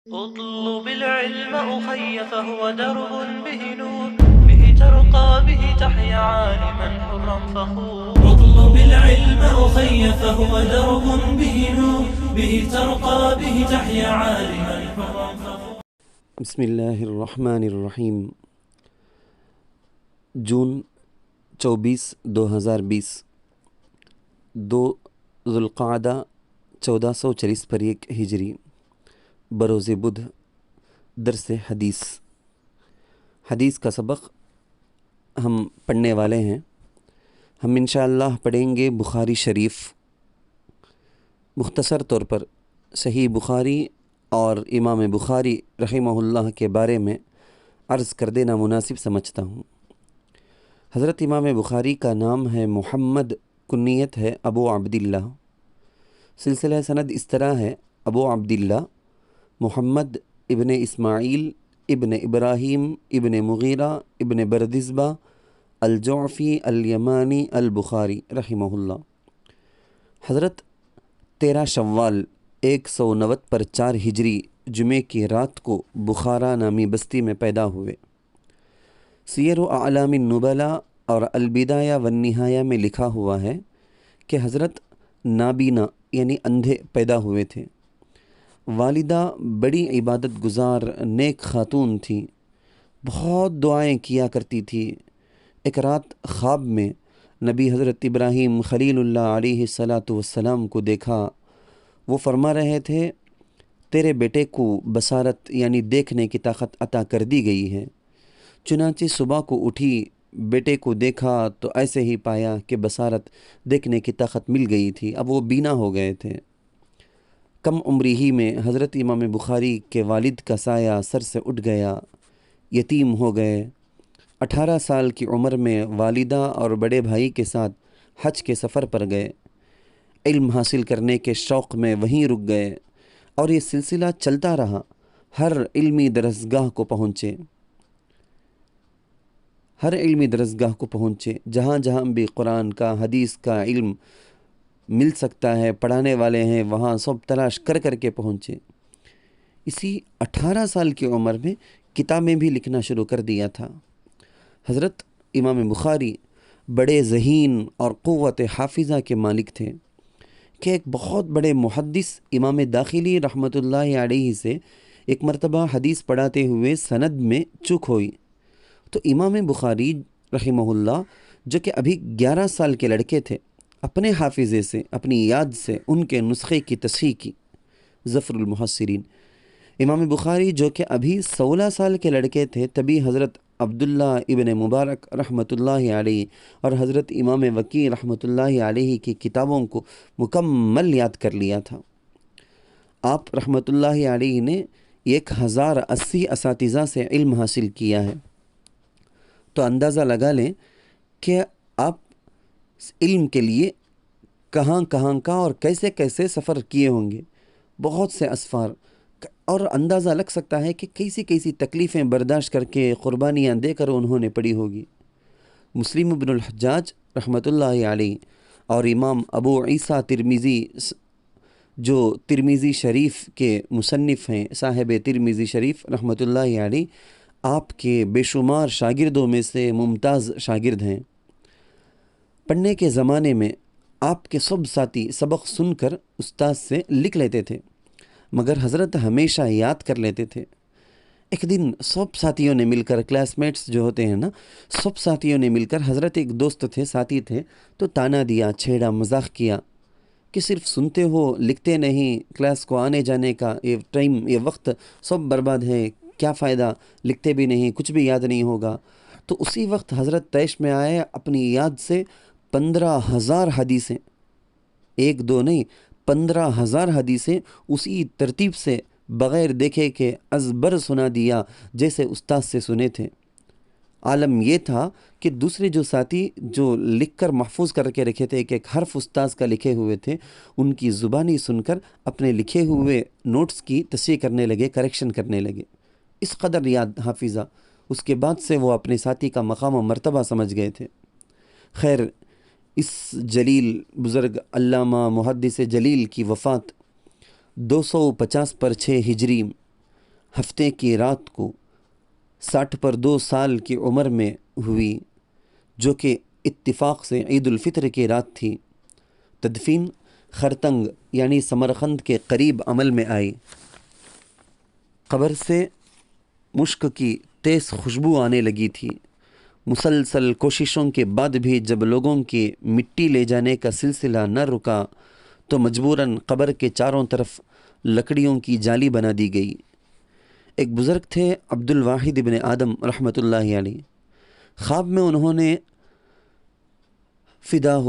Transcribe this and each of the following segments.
اطلب العلم أخي فهو درب به نور به ترقى به تحيا عالما حرا فخور. اطلب العلم أخي فهو درب به نور به ترقى به تحيا عالما حرا فخور. بسم اللہ الرحمن الرحیم. جون 24 2020 2 ذوالقعدہ 1441 ہجری بروز بدھ. درس حدیث کا سبق ہم پڑھنے والے ہیں. ہم انشاءاللہ پڑھیں گے بخاری شریف. مختصر طور پر صحیح بخاری اور امام بخاری رحمہ اللہ کے بارے میں عرض کر دینا مناسب سمجھتا ہوں. حضرت امام بخاری کا نام ہے محمد، کنیت ہے ابو عبداللہ. سلسلہ سند اس طرح ہے: ابو عبداللہ محمد ابن اسماعیل ابن ابراہیم ابن مغیرہ ابن بردزبہ الجعفی الیمانی البخاری رحمہ اللہ. حضرت 13 شوال 190 پر 4 ہجری جمعے کی رات کو بخارا نامی بستی میں پیدا ہوئے. سیر و اعلام النبلاء اور البدایہ والنہایہ میں لکھا ہوا ہے کہ حضرت نابینا یعنی اندھے پیدا ہوئے تھے. والدہ بڑی عبادت گزار نیک خاتون تھیں، بہت دعائیں کیا کرتی تھی. ایک رات خواب میں نبی حضرت ابراہیم خلیل اللہ علیہ السلام کو دیکھا. وہ فرما رہے تھے: تیرے بیٹے کو بصارت یعنی دیکھنے کی طاقت عطا کر دی گئی ہے. چنانچہ صبح کو اٹھی، بیٹے کو دیکھا تو ایسے ہی پایا کہ بصارت دیکھنے کی طاقت مل گئی تھی. اب وہ بینا ہو گئے تھے. کم عمری ہی میں حضرت امام بخاری کے والد کا سایہ سر سے اٹھ گیا، یتیم ہو گئے. 18 سال کی عمر میں والدہ اور بڑے بھائی کے ساتھ حج کے سفر پر گئے. علم حاصل کرنے کے شوق میں وہیں رک گئے اور یہ سلسلہ چلتا رہا. ہر علمی درسگاہ کو پہنچے، جہاں جہاں بھی قرآن کا حدیث کا علم مل سکتا ہے، پڑھانے والے ہیں، وہاں سب تلاش کر کر کے پہنچے. اسی 18 سال کی عمر میں کتابیں بھی لکھنا شروع کر دیا تھا. حضرت امام بخاری بڑے ذہین اور قوت حافظہ کے مالک تھے کہ ایک بہت بڑے محدث امام داخلی رحمۃ اللہ علیہ سے ایک مرتبہ حدیث پڑھاتے ہوئے سند میں چوک ہوئی تو امام بخاری رحمہ اللہ، جو کہ ابھی 11 سال کے لڑکے تھے، اپنے حافظے سے، اپنی یاد سے ان کے نسخے کی تصحیح کی. ظفر المحسرین. امام بخاری جو کہ ابھی 16 سال کے لڑکے تھے، تبھی حضرت عبداللہ ابن مبارک رحمۃ اللہ علیہ اور حضرت امام وکیع رحمۃ اللہ علیہ کی کتابوں کو مکمل یاد کر لیا تھا. آپ رحمۃ اللہ علیہ نے 1080 اساتذہ سے علم حاصل کیا ہے. تو اندازہ لگا لیں کہ آپ علم کے لیے کہاں کہاں کا اور کیسے کیسے سفر کیے ہوں گے. بہت سے اسفار، اور اندازہ لگ سکتا ہے کہ کیسی تکلیفیں برداشت کر کے، قربانیاں دے کر انہوں نے پڑھی ہوگی. مسلم ابن الحجاج رحمۃ اللہ علیہ اور امام ابو عیسیٰ ترمذی، جو ترمذی شریف کے مصنف ہیں، صاحب ترمذی شریف رحمۃ اللہ علیہ، آپ کے بے شمار شاگردوں میں سے ممتاز شاگرد ہیں. پڑھنے کے زمانے میں آپ کے سب ساتھی سبق سن کر استاد سے لکھ لیتے تھے، مگر حضرت ہمیشہ یاد کر لیتے تھے. ایک دن سب ساتھیوں نے مل کر، کلاس میٹس جو ہوتے ہیں نا، سب ساتھیوں نے مل کر، حضرت ایک دوست تھے، ساتھی تھے، تو تانا دیا، چھیڑا، مذاق کیا کہ صرف سنتے ہو، لکھتے نہیں. کلاس کو آنے جانے کا یہ ٹائم، یہ وقت سب برباد ہے، کیا فائدہ، لکھتے بھی نہیں، کچھ بھی یاد نہیں ہوگا. تو اسی وقت حضرت طیش میں آئے، اپنی یاد سے 15,000 حدیثیں، ایک دو نہیں، 15,000 حدیثیں اسی ترتیب سے بغیر دیکھے کہ ازبر سنا دیا جیسے استاد سے سنے تھے. عالم یہ تھا کہ دوسرے جو ساتھی جو لکھ کر محفوظ کر کے رکھے تھے، ایک حرف استاذ کا لکھے ہوئے تھے، ان کی زبانی سن کر اپنے لکھے ہوئے نوٹس کی تصحیح کرنے لگے، کریکشن کرنے لگے. اس قدر یاد حافظہ. اس کے بعد سے وہ اپنے ساتھی کا مقام و مرتبہ سمجھ گئے تھے. خیر، اس جلیل بزرگ علامہ محدث جلیل کی وفات 250 پر 6 ہجری ہفتے کی رات کو 60 پر 2 سال کی عمر میں ہوئی، جو کہ اتفاق سے عید الفطر کی رات تھی۔ تدفین خرتنگ یعنی سمرقند کے قریب عمل میں آئی۔ قبر سے مشک کی تیز خوشبو آنے لگی تھی۔ مسلسل کوششوں کے بعد بھی جب لوگوں کی مٹی لے جانے کا سلسلہ نہ رکا تو مجبوراً قبر کے چاروں طرف لکڑیوں کی جالی بنا دی گئی۔ ایک بزرگ تھے عبد الواحد ابن آدم رحمۃ اللہ علیہ، خواب میں انہوں نے فداہ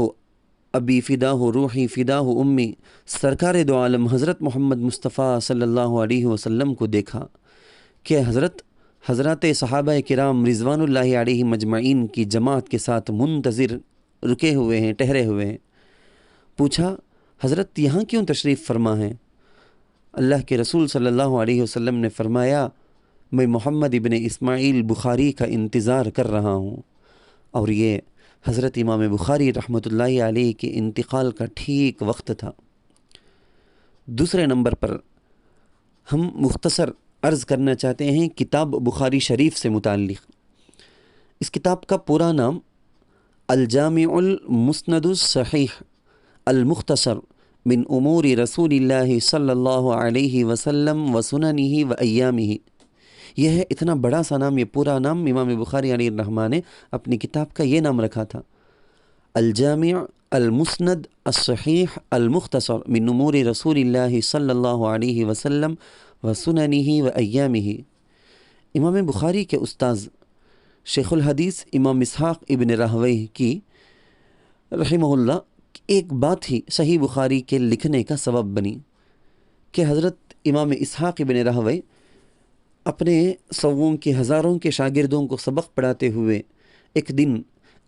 ابی فداہ روحی فداہ امی سرکار دو عالم حضرت محمد مصطفیٰ صلی اللہ علیہ وسلم کو دیکھا کہ حضرات صحابہ کرام رضوان اللہ علیہ مجمعین کی جماعت کے ساتھ منتظر رکے ہوئے ہیں، ٹھہرے ہوئے ہیں۔ پوچھا حضرت یہاں کیوں تشریف فرما ہیں؟ اللہ کے رسول صلی اللہ علیہ وسلم نے فرمایا میں محمد ابن اسماعیل بخاری کا انتظار کر رہا ہوں، اور یہ حضرت امام بخاری رحمۃ اللہ علیہ کے انتقال کا ٹھیک وقت تھا۔ دوسرے نمبر پر ہم مختصر عرض کرنا چاہتے ہیں کتاب بخاری شریف سے متعلق۔ اس کتاب کا پورا نام الجامع المسند الصحیح المختصر من امور رسول اللہ صلی اللہ علیہ وسلم و سننہ و ایامہ، یہ ہے اتنا بڑا سا نام، یہ پورا نام امام بخاری علیہ الرحمٰن نے اپنی کتاب کا یہ نام رکھا تھا، الجامع المسند الصحیح المختصر من امور رسول اللہ صلی اللہ علیہ وسلم و سننہ و ایامہ۔ امام بخاری کے استاذ شیخ الحدیث امام اسحاق ابن راہویہ کی رحمہ اللہ ایک بات ہی صحیح بخاری کے لکھنے کا سبب بنی کہ حضرت امام اسحاق ابن راہویہ اپنے سووں کے ہزاروں کے شاگردوں کو سبق پڑھاتے ہوئے ایک دن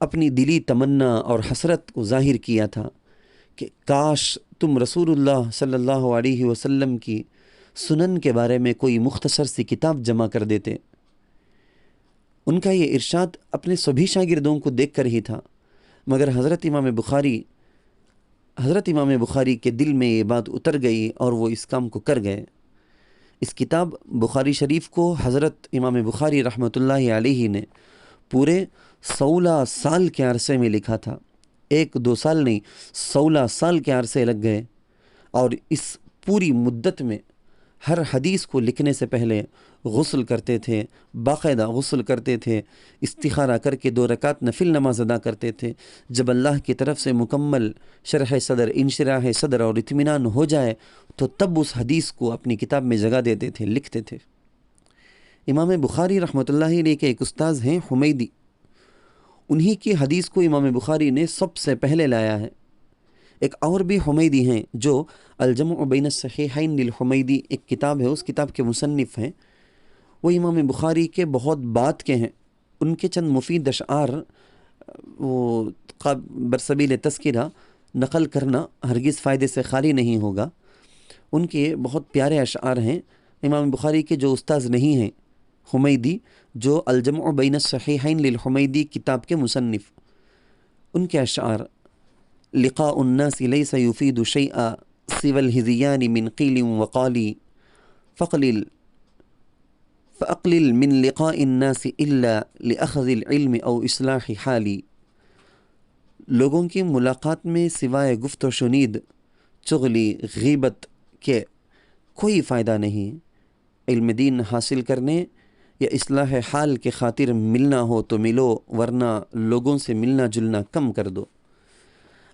اپنی دلی تمنا اور حسرت کو ظاہر کیا تھا کہ کاش تم رسول اللہ صلی اللہ علیہ وسلم کی سنن کے بارے میں کوئی مختصر سی کتاب جمع کر دیتے۔ ان کا یہ ارشاد اپنے سبھی شاگردوں کو دیکھ کر ہی تھا، مگر حضرت امام بخاری کے دل میں یہ بات اتر گئی اور وہ اس کام کو کر گئے۔ اس کتاب بخاری شریف کو حضرت امام بخاری رحمۃ اللہ علیہ نے پورے 16 سال کے عرصے میں لکھا تھا، 1-2 سال نہیں، 16 سال کے عرصے لگ گئے، اور اس پوری مدت میں ہر حدیث کو لکھنے سے پہلے غسل کرتے تھے، باقاعدہ غسل کرتے تھے، استخارہ کر کے 2 رکعت نفل نماز ادا کرتے تھے۔ جب اللہ کی طرف سے مکمل شرح صدر، انشراح صدر اور اطمینان ہو جائے تو تب اس حدیث کو اپنی کتاب میں جگہ دیتے تھے، لکھتے تھے۔ امام بخاری رحمۃ اللہ علیہ کے ایک استاذ ہیں حمیدی، انہی کی حدیث کو امام بخاری نے سب سے پہلے لایا ہے۔ ایک اور بھی حمیدی ہیں جو الجمع بین الصحیحین للحمیدی ایک کتاب ہے، اس کتاب کے مصنف ہیں، وہ امام بخاری کے بہت بعد کے ہیں۔ ان کے چند مفید اشعار وہ برسبیل تذکرہ نقل کرنا ہرگز فائدے سے خالی نہیں ہوگا۔ ان کے بہت پیارے اشعار ہیں۔ امام بخاری کے جو استاذ نہیں ہیں حمیدی، جو الجمع بین الصحیحین للحمیدی کتاب کے مصنف، ان کے اشعار لقاء الناس لیس یفید شیئا سوى الہذیان من قیل وقالی فأقلل من لقاء الناس الا لأخذ العلم او اصلاح حالی۔ لوگوں کی ملاقات میں سوائے گفت و شنید، چغلی، غیبت کے کوئی فائدہ نہیں۔ علم دین حاصل کرنے یا اصلاح حال کے خاطر ملنا ہو تو ملو، ورنہ لوگوں سے ملنا جلنا کم کر دو۔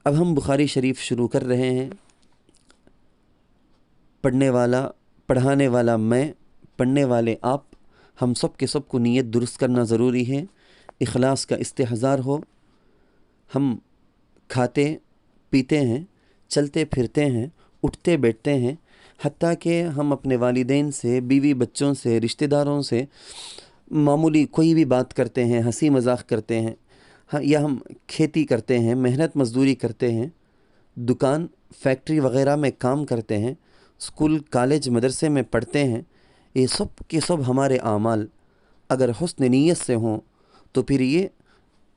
اب ہم بخاری شریف شروع کر رہے ہیں۔ پڑھنے والا، پڑھانے والا میں، پڑھنے والے آپ، ہم سب کے سب کو نیت درست کرنا ضروری ہے، اخلاص کا استحضار ہو۔ ہم کھاتے پیتے ہیں، چلتے پھرتے ہیں، اٹھتے بیٹھتے ہیں، حتیٰ کہ ہم اپنے والدین سے، بیوی بچوں سے، رشتہ داروں سے معمولی کوئی بھی بات کرتے ہیں، ہنسی مذاق کرتے ہیں، یا ہم کھیتی کرتے ہیں، محنت مزدوری کرتے ہیں، دکان فیکٹری وغیرہ میں کام کرتے ہیں، اسکول کالج مدرسے میں پڑھتے ہیں، یہ سب کے سب ہمارے اعمال اگر حسن نیت سے ہوں تو پھر یہ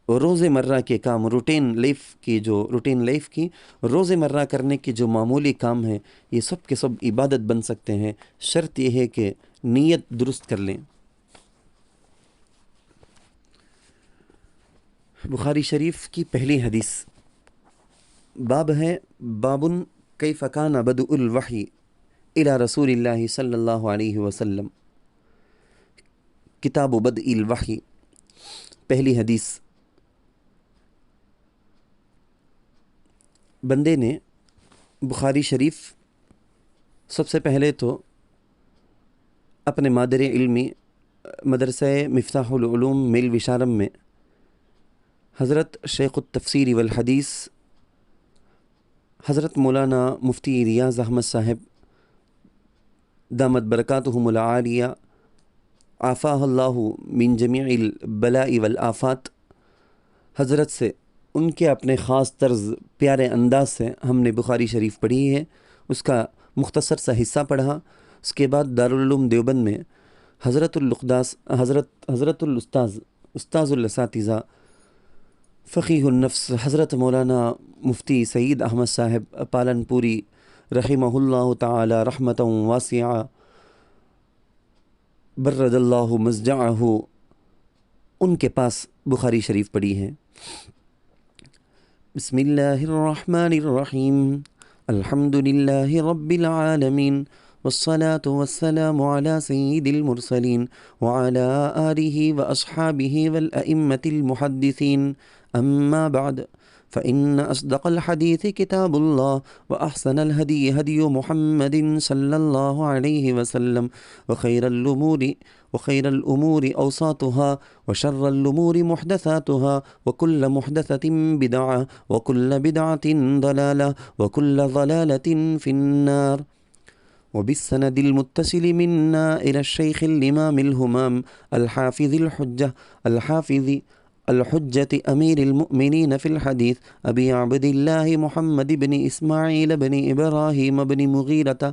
روز مرہ کے کام، روٹین لائف کی روز مرہ کرنے کی جو معمولی کام ہیں، یہ سب کے سب عبادت بن سکتے ہیں۔ شرط یہ ہے کہ نیت درست کر لیں۔ بخاری شریف کی پہلی حدیث باب ہے بابن کیف کان بدء الوحی الی رسول اللہ صلی اللہ علیہ وسلم۔ کتاب بدء الوحی، پہلی حدیث۔ بندے نے بخاری شریف سب سے پہلے تو اپنے مادر علمی مدرسہ مفتاح العلوم میل وشارم میں حضرت شیخ التفسیر والحدیث حضرت مولانا مفتی ریاض احمد صاحب دامت برکاتہم العالیہ عافاہ اللہ من جمیع البلاء والآفات، حضرت سے ان کے اپنے خاص طرز پیارے انداز سے ہم نے بخاری شریف پڑھی ہے۔ اس کا مختصر سا حصہ پڑھا۔ اس کے بعد دارالعلوم دیوبند میں حضرت الاستاذ استاذ الاساتذہ فقیہ النفس حضرت مولانا مفتی سعید احمد صاحب پالن پوری رحمہ اللہ تعالی رحمتا واسعہ برد اللہ مضجعہ، ان کے پاس بخاری شریف پڑھی ہے۔ بسم اللہ الرحمن الرحیم، الحمد للہ رب العالمین، والصلاة والسلام على سید المرسلین وعلى آلہ واصحابہ والأئمة المحدثین، اما بعد فإن أصدق الحديث كتاب الله وأحسن الهدي هدي محمد صلى الله عليه وسلم وخير الأمور أوساطها وشر الأمور محدثاتها وكل محدثة بدعة وكل بدعة ضلالة وكل ضلالة في النار، وبالسند المتصل منا إلى الشيخ الإمام الهمام الحافظ الحجة أمير المؤمنين في الحديث أبي عبد الله محمد بن إسماعيل بن إبراهيم بن مغيرة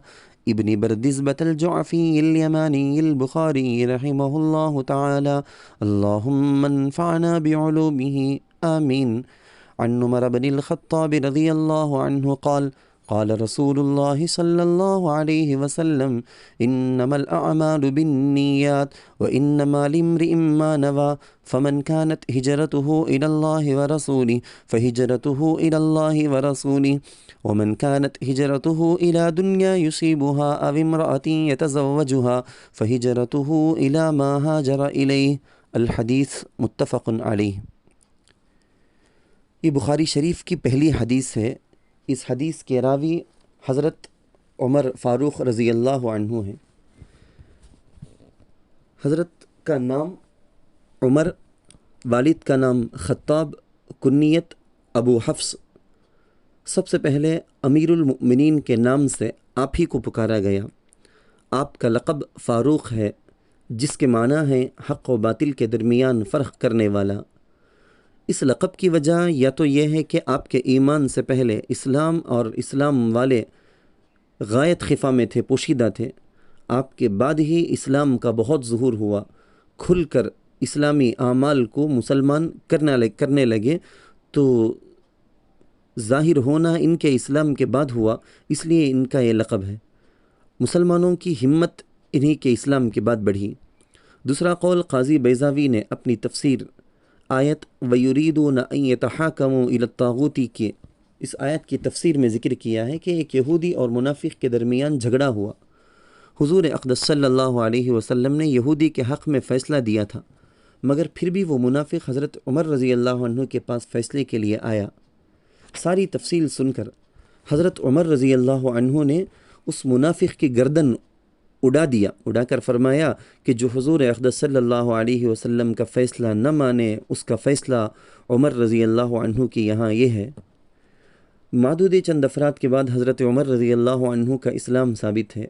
ابن بردزبة الجعفي اليماني البخاري رحمه الله تعالى، اللهم انفعنا بعلومه آمين۔ عن عمر بن الخطاب رضي الله عنه قال قال رسول الله صلى الله عليه وسلم إنما الأعمال بالنيات وإنما لامرئ ما نوى، فمن كانت هجرته إلى الله ورسوله فهجرته إلى الله ورسوله، ومن كانت هجرته إلى دنيا يصيبها أو امرأة يتزوجها فهجرته إلى ما هاجر إليه، الحديث متفق عليه۔ یہ بخاری شریف کی پہلی حدیث ہے۔ اس حدیث کے راوی حضرت عمر فاروق رضی اللہ عنہ ہیں۔ حضرت کا نام عمر، والد کا نام خطاب، کنیت ابو حفص۔ سب سے پہلے امیر المؤمنین کے نام سے آپ ہی کو پکارا گیا۔ آپ کا لقب فاروق ہے، جس کے معنی ہے حق و باطل کے درمیان فرق کرنے والا۔ اس لقب کی وجہ یا تو یہ ہے کہ آپ کے ایمان سے پہلے اسلام اور اسلام والے غایت خفا میں تھے، پوشیدہ تھے۔ آپ کے بعد ہی اسلام کا بہت ظہور ہوا، کھل کر اسلامی اعمال کو مسلمان کرنے لگے، تو ظاہر ہونا ان کے اسلام کے بعد ہوا، اس لیے ان کا یہ لقب ہے۔ مسلمانوں کی ہمت انہی کے اسلام کے بعد بڑھی۔ دوسرا قول قاضی بیضاوی نے اپنی تفسیر آیت وَيُرِيدُونَ أَن يَتَحَاكَمُوا إِلَى الطَّاغُوتِ کی اس آیت کی تفسیر میں ذکر کیا ہے کہ ایک یہودی اور منافق کے درمیان جھگڑا ہوا۔ حضور اقدس صلی اللہ علیہ وسلم نے یہودی کے حق میں فیصلہ دیا تھا، مگر پھر بھی وہ منافق حضرت عمر رضی اللہ عنہ کے پاس فیصلے کے لیے آیا۔ ساری تفصیل سن کر حضرت عمر رضی اللہ عنہ نے اس منافق کی گردن اڑا کر فرمایا کہ جو حضور اقدس صلی اللہ علیہ وسلم کا فیصلہ نہ مانے، اس کا فیصلہ عمر رضی اللہ عنہ کی یہاں یہ ہے۔ معدود چند افراد کے بعد حضرت عمر رضی اللہ عنہ کا اسلام ثابت ہے۔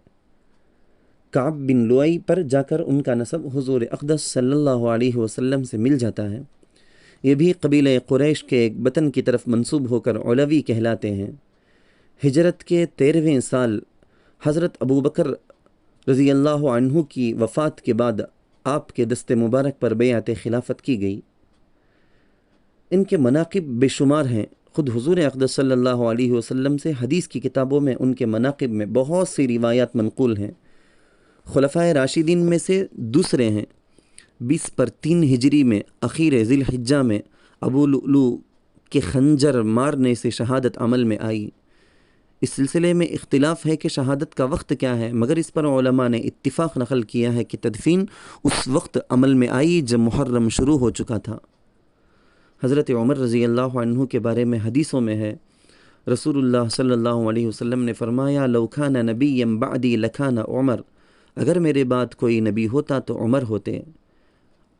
کعب بن لؤی پر جا کر ان کا نسب حضور اقدس صلی اللہ علیہ وسلم سے مل جاتا ہے۔ یہ بھی قبیلہ قریش کے ایک وطن کی طرف منسوب ہو کر علوی کہلاتے ہیں۔ ہجرت کے 13ویں سال حضرت ابو بکر رضی اللہ عنہ کی وفات کے بعد آپ کے دست مبارک پر بیعت خلافت کی گئی۔ ان کے مناقب بے شمار ہیں۔ خود حضور اقدس صلی اللہ علیہ وسلم سے حدیث کی کتابوں میں ان کے مناقب میں بہت سی روایات منقول ہیں۔ خلفائے راشدین میں سے دوسرے ہیں۔ 20/3 ہجری میں اخیر ذی الحجہ میں ابو لؤلؤ کے خنجر مارنے سے شہادت عمل میں آئی۔ اس سلسلے میں اختلاف ہے کہ شہادت کا وقت کیا ہے، مگر اس پر علماء نے اتفاق نقل کیا ہے کہ تدفین اس وقت عمل میں آئی جب محرم شروع ہو چکا تھا۔ حضرت عمر رضی اللہ عنہ کے بارے میں حدیثوں میں ہے، رسول اللہ صلی اللہ علیہ وسلم نے فرمایا لو کان نبیا بعدی لکان عمر، اگر میرے بعد کوئی نبی ہوتا تو عمر ہوتے۔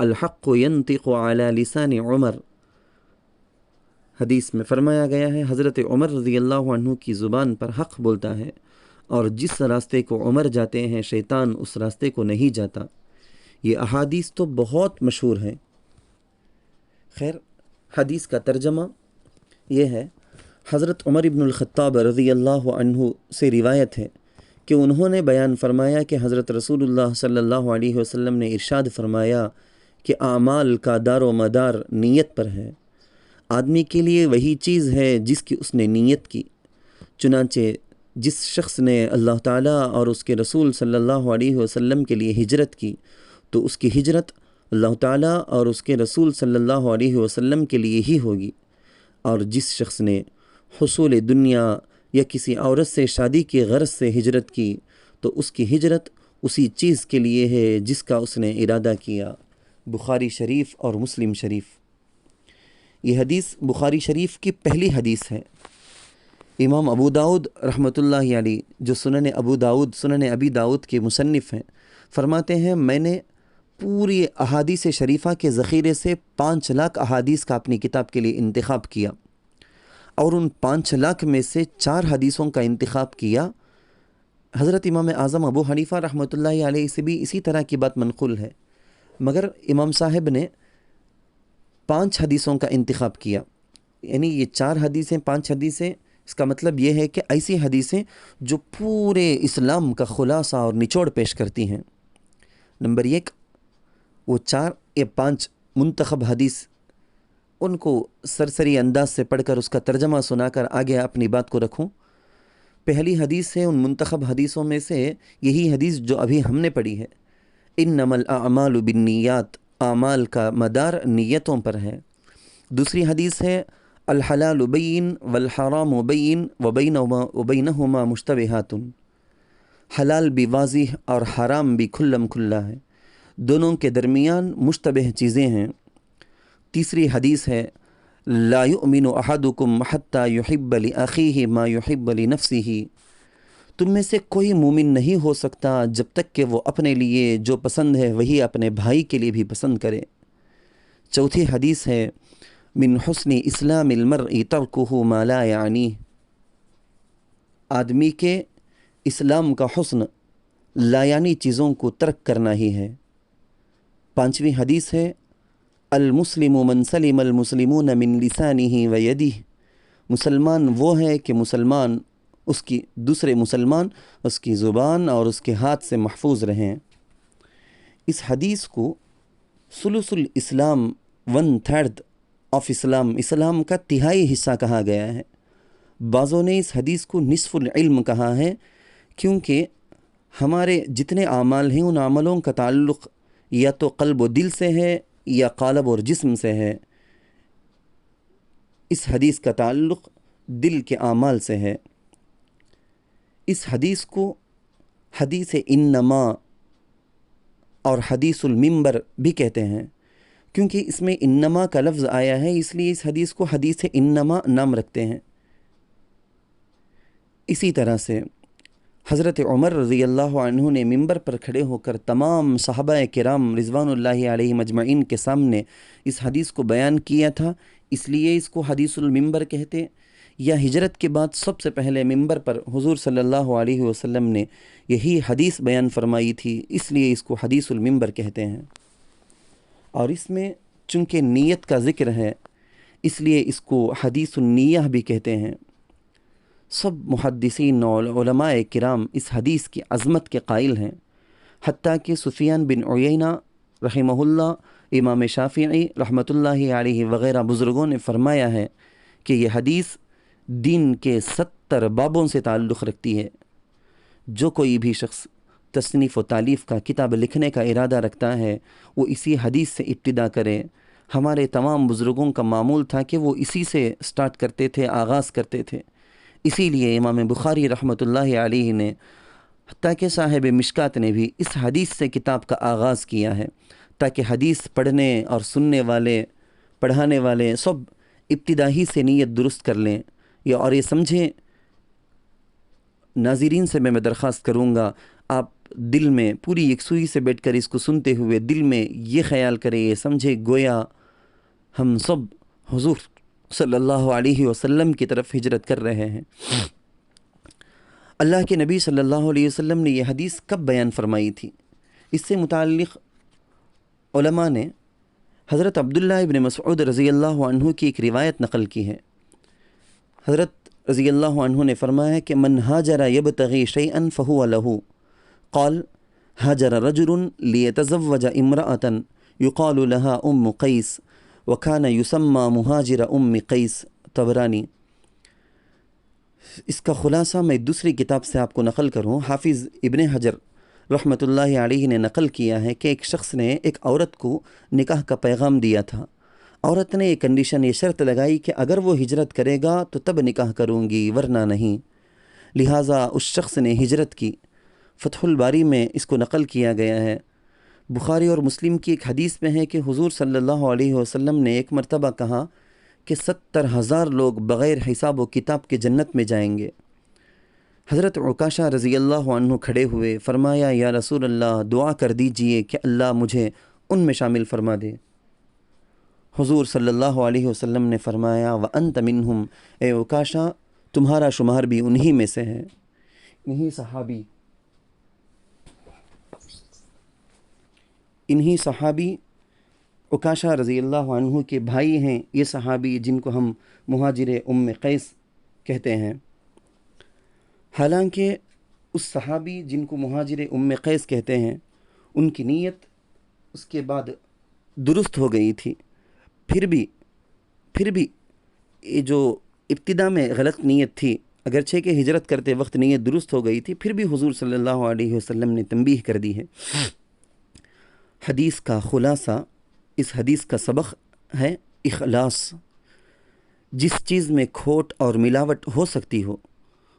الحق ینطق علی لسان عمر، حدیث میں فرمایا گیا ہے حضرت عمر رضی اللہ عنہ کی زبان پر حق بولتا ہے، اور جس راستے کو عمر جاتے ہیں شیطان اس راستے کو نہیں جاتا۔ یہ احادیث تو بہت مشہور ہیں۔ خیر، حدیث کا ترجمہ یہ ہے، حضرت عمر ابن الخطاب رضی اللہ عنہ سے روایت ہے کہ انہوں نے بیان فرمایا کہ حضرت رسول اللہ صلی اللہ علیہ وسلم نے ارشاد فرمایا کہ اعمال کا دار و مدار نیت پر ہے۔ آدمی کے لیے وہی چیز ہے جس کی اس نے نیت کی، چنانچہ جس شخص نے اللہ تعالیٰ اور اس کے رسول صلی اللہ علیہ وسلم کے لیے ہجرت کی تو اس کی ہجرت اللہ تعالیٰ اور اس کے رسول صلی اللہ علیہ وسلم کے لیے ہی ہوگی، اور جس شخص نے حصول دنیا یا کسی عورت سے شادی کی غرض سے ہجرت کی تو اس کی ہجرت اسی چیز کے لیے ہے جس کا اس نے ارادہ کیا۔ بخاری شریف اور مسلم شریف۔ یہ حدیث بخاری شریف کی پہلی حدیث ہے۔ امام ابو داؤد رحمۃ اللہ علیہ، جو سنن ابی داؤد کے مصنف ہیں، فرماتے ہیں میں نے پوری احادیث شریفہ کے ذخیرے سے 5 لاکھ احادیث کا اپنی کتاب کے لیے انتخاب کیا، اور ان 5 لاکھ میں سے 4 حدیثوں کا انتخاب کیا۔ حضرت امام اعظم ابو حنیفہ رحمۃ اللہ علیہ سے بھی اسی طرح کی بات منقول ہے، مگر امام صاحب نے 5 حدیثوں کا انتخاب کیا، یعنی یہ 4 حدیثیں 5 حدیثیں، اس کا مطلب یہ ہے کہ ایسی حدیثیں جو پورے اسلام کا خلاصہ اور نچوڑ پیش کرتی ہیں۔ نمبر 1، وہ 4 یا 5 منتخب حدیث، ان کو سرسری انداز سے پڑھ کر اس کا ترجمہ سنا کر آگے اپنی بات کو رکھوں۔ پہلی حدیث ہے ان منتخب حدیثوں میں سے یہی حدیث جو ابھی ہم نے پڑھی ہے، انما الاعمال بالنیات، اعمال کا مدار نیتوں پر ہے۔ دوسری حدیث ہے الحلال بین والحرام بین وبینہما مشتبہات، حلال بھی واضح اور حرام بھی کھلم کھلا ہے، دونوں کے درمیان مشتبہ چیزیں ہیں۔ تیسری حدیث ہے لا یؤمن احدکم حتی یحب لاخیہ ما یحب لنفسہ، تم میں سے کوئی مومن نہیں ہو سکتا جب تک کہ وہ اپنے لیے جو پسند ہے وہی اپنے بھائی کے لیے بھی پسند کرے۔ چوتھی حدیث ہے من حسن اسلام المرء ترکہ ما لا یعنیہ، آدمی کے اسلام کا حسن لایعنی چیزوں کو ترک کرنا ہی ہے۔ پانچویں حدیث ہے المسلم من سلم المسلمون من لسانہ ویدہ، مسلمان وہ ہے کہ مسلمان دوسرے مسلمان اس کی زبان اور اس کے ہاتھ سے محفوظ رہیں۔ اس حدیث کو ثلث الاسلام، 1/3 آف اسلام، اسلام کا تہائی حصہ کہا گیا ہے۔ بعضوں نے اس حدیث کو نصف العلم کہا ہے، کیونکہ ہمارے جتنے اعمال ہیں ان عملوں کا تعلق یا تو قلب و دل سے ہے یا قالب اور جسم سے ہے، اس حدیث کا تعلق دل کے اعمال سے ہے۔ اس حدیث کو حدیث انما اور حدیث المنبر بھی کہتے ہیں، کیونکہ اس میں انما کا لفظ آیا ہے، اس لیے اس حدیث کو حدیث انما نام رکھتے ہیں۔ اسی طرح سے حضرت عمر رضی اللہ عنہ نے منبر پر کھڑے ہو کر تمام صحابہ کرام رضوان اللہ علیہ مجمعین کے سامنے اس حدیث کو بیان کیا تھا، اس لیے اس کو حدیث المنبر کہتے، یا ہجرت کے بعد سب سے پہلے منبر پر حضور صلی اللہ علیہ وسلم نے یہی حدیث بیان فرمائی تھی، اس لیے اس کو حدیث المنبر کہتے ہیں۔ اور اس میں چونکہ نیت کا ذکر ہے اس لیے اس کو حدیث النیہ بھی کہتے ہیں۔ سب محدثین اور علماء کرام اس حدیث کی عظمت کے قائل ہیں، حتیٰ کہ سفیان بن عیینہ رحمہ اللہ، امام شافعی رحمۃ اللہ علیہ وغیرہ بزرگوں نے فرمایا ہے کہ یہ حدیث دین کے 70 بابوں سے تعلق رکھتی ہے۔ جو کوئی بھی شخص تصنیف و تالیف کا کتاب لکھنے کا ارادہ رکھتا ہے وہ اسی حدیث سے ابتدا کرے۔ ہمارے تمام بزرگوں کا معمول تھا کہ وہ اسی سے سٹارٹ کرتے تھے، آغاز کرتے تھے۔ اسی لیے امام بخاری رحمۃ اللہ علیہ نے، حتیٰ کہ صاحب مشکات نے بھی اس حدیث سے کتاب کا آغاز کیا ہے، تاکہ حدیث پڑھنے اور سننے والے، پڑھانے والے سب ابتدا ہی سے نیت درست کر لیں، اور یہ سمجھیں۔ ناظرین سے میں درخواست کروں گا، آپ دل میں پوری یکسوئی سے بیٹھ کر اس کو سنتے ہوئے دل میں یہ خیال کریں، یہ سمجھے گویا ہم سب حضور صلی اللہ علیہ وسلم کی طرف ہجرت کر رہے ہیں۔ اللہ کے نبی صلی اللہ علیہ وسلم نے یہ حدیث کب بیان فرمائی تھی؟ اس سے متعلق علماء نے حضرت عبداللہ ابن مسعود رضی اللہ عنہ کی ایک روایت نقل کی ہے۔ حضرت رضی اللہ عنہ نے فرمایا کہ من ہاجر یبتغی شیئا فہو لہ، قال ہاجر رجل لیتزوج امرأة یقال لها ام قیس وکان یسمى مہاجر ام قیس، طبرانی۔ اس کا خلاصہ میں دوسری کتاب سے آپ کو نقل کروں۔ حافظ ابن حجر رحمۃ اللہ علیہ نے نقل کیا ہے کہ ایک شخص نے ایک عورت کو نکاح کا پیغام دیا تھا۔ عورت نے ایک کنڈیشن، یہ شرط لگائی کہ اگر وہ ہجرت کرے گا تو تب نکاح کروں گی ورنہ نہیں، لہٰذا اس شخص نے ہجرت کی۔ فتح الباری میں اس کو نقل کیا گیا ہے۔ بخاری اور مسلم کی ایک حدیث میں ہے کہ حضور صلی اللہ علیہ وسلم نے ایک مرتبہ کہا کہ 70,000 لوگ بغیر حساب و کتاب کے جنت میں جائیں گے۔ حضرت عکاشہ رضی اللہ عنہ کھڑے ہوئے، فرمایا یا رسول اللہ دعا کر دیجئے کہ اللہ مجھے ان میں شامل فرما دے۔ حضور صلی اللہ علیہ وسلم نے فرمایا وَأَنْتَ مِنْهُمْ، اے عکاشہ تمہارا شمار بھی انہی میں سے ہے۔ انہی صحابی عکاشہ رضی اللہ عنہ کے بھائی ہیں، یہ صحابی جن کو ہم مہاجر ام قیس کہتے ہیں۔ حالانکہ اس صحابی جن کو مہاجر ام قیس کہتے ہیں ان کی نیت اس کے بعد درست ہو گئی تھی، پھر بھی یہ جو ابتدا میں غلط نیت تھی، اگرچہ کہ ہجرت کرتے وقت نیت درست ہو گئی تھی، پھر بھی حضور صلی اللہ علیہ وسلم نے تنبیہ کر دی ہے۔ حدیث کا خلاصہ، اس حدیث کا سبق ہے اخلاص۔ جس چیز میں کھوٹ اور ملاوٹ ہو سکتی ہو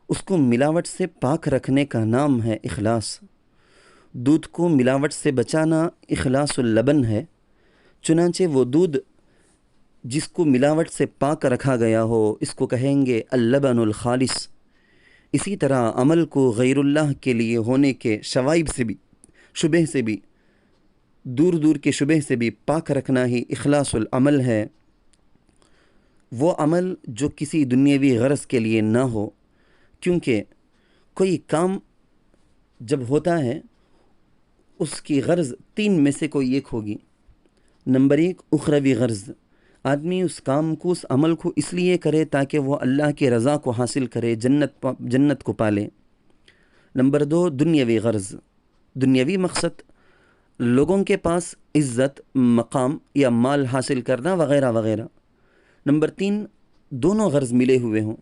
اس کو ملاوٹ سے پاک رکھنے کا نام ہے اخلاص۔ دودھ کو ملاوٹ سے بچانا اخلاص اللبن ہے، چنانچہ وہ دودھ جس کو ملاوٹ سے پاک رکھا گیا ہو اس کو کہیں گے اللبن الخالص۔ اسی طرح عمل کو غیر اللہ کے لیے ہونے کے شوائب سے بھی، شبہ سے بھی، دور کے شبہ سے بھی پاک رکھنا ہی اخلاص العمل ہے۔ وہ عمل جو کسی دنیاوی غرض کے لیے نہ ہو، کیونکہ کوئی کام جب ہوتا ہے اس کی غرض 3 میں سے کوئی ایک ہوگی۔ نمبر 1 اخروی غرض، آدمی اس کام کو، اس عمل کو اس لیے کرے تاکہ وہ اللہ کی رضا کو حاصل کرے، جنت کو پالے۔ نمبر 2 دنیاوی غرض، دنیاوی مقصد، لوگوں کے پاس عزت، مقام یا مال حاصل کرنا وغیرہ وغیرہ۔ نمبر 3 دونوں غرض ملے ہوئے ہوں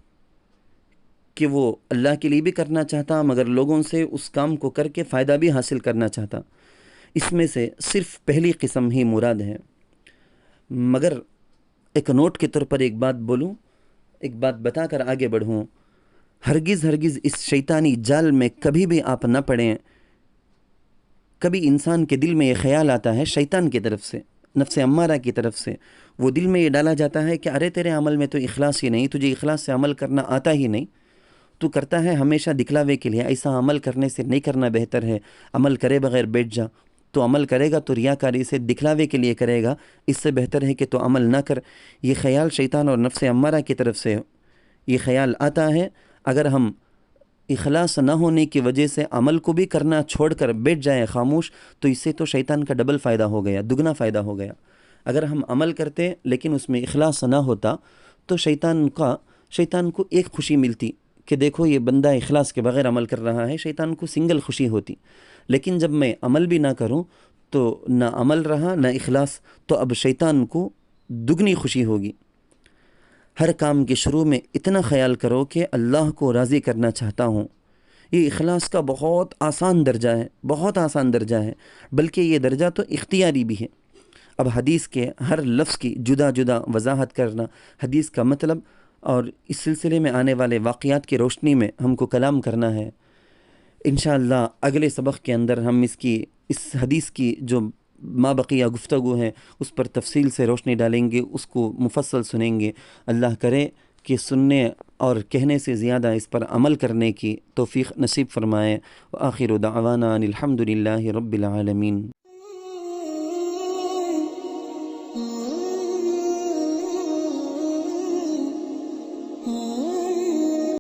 کہ وہ اللہ کے لیے بھی کرنا چاہتا مگر لوگوں سے اس کام کو کر کے فائدہ بھی حاصل کرنا چاہتا۔ اس میں سے صرف پہلی قسم ہی مراد ہے۔ مگر ایک نوٹ کے طور پر ایک بات بولوں، ایک بات بتا کر آگے بڑھوں، ہرگز اس شیطانی جال میں کبھی بھی آپ نہ پڑیں۔ کبھی انسان کے دل میں یہ خیال آتا ہے شیطان کی طرف سے، نفس امارہ کی طرف سے، وہ دل میں یہ ڈالا جاتا ہے کہ ارے تیرے عمل میں تو اخلاص ہی نہیں، تجھے اخلاص سے عمل کرنا آتا ہی نہیں، تو کرتا ہے ہمیشہ دکھلاوے کے لیے، ایسا عمل کرنے سے نہیں کرنا بہتر ہے، عمل کرے بغیر بیٹھ جا، تو عمل کرے گا تو ریاکاری سے دکھلاوے کے لیے کرے گا، اس سے بہتر ہے کہ تو عمل نہ کر۔ یہ خیال شیطان اور نفس امارہ کی طرف سے یہ خیال آتا ہے۔ اگر ہم اخلاص نہ ہونے کی وجہ سے عمل کو بھی کرنا چھوڑ کر بیٹھ جائیں خاموش، تو اس سے تو شیطان کا ڈبل فائدہ ہو گیا، دگنا فائدہ ہو گیا۔ اگر ہم عمل کرتے لیکن اس میں اخلاص نہ ہوتا تو شیطان کو ایک خوشی ملتی کہ دیکھو یہ بندہ اخلاص کے بغیر عمل کر رہا ہے، شیطان کو سنگل خوشی ہوتی۔ لیکن جب میں عمل بھی نہ کروں تو نہ عمل رہا نہ اخلاص، تو اب شیطان کو دگنی خوشی ہوگی۔ ہر کام کے شروع میں اتنا خیال کرو کہ اللہ کو راضی کرنا چاہتا ہوں، یہ اخلاص کا بہت آسان درجہ ہے، بہت آسان درجہ ہے، بلکہ یہ درجہ تو اختیاری بھی ہے۔ اب حدیث کے ہر لفظ کی جدا جدا وضاحت کرنا، حدیث کا مطلب اور اس سلسلے میں آنے والے واقعات کی روشنی میں ہم کو کلام کرنا ہے۔ انشاءاللہ اگلے سبق کے اندر ہم اس حدیث کی جو ما بقیہ گفتگو ہے اس پر تفصیل سے روشنی ڈالیں گے، اس کو مفصل سنیں گے۔ اللہ کرے کہ سننے اور کہنے سے زیادہ اس پر عمل کرنے کی توفیق نصیب فرمائے۔ وآخر دعوانا ان الحمد للہ رب العالمین۔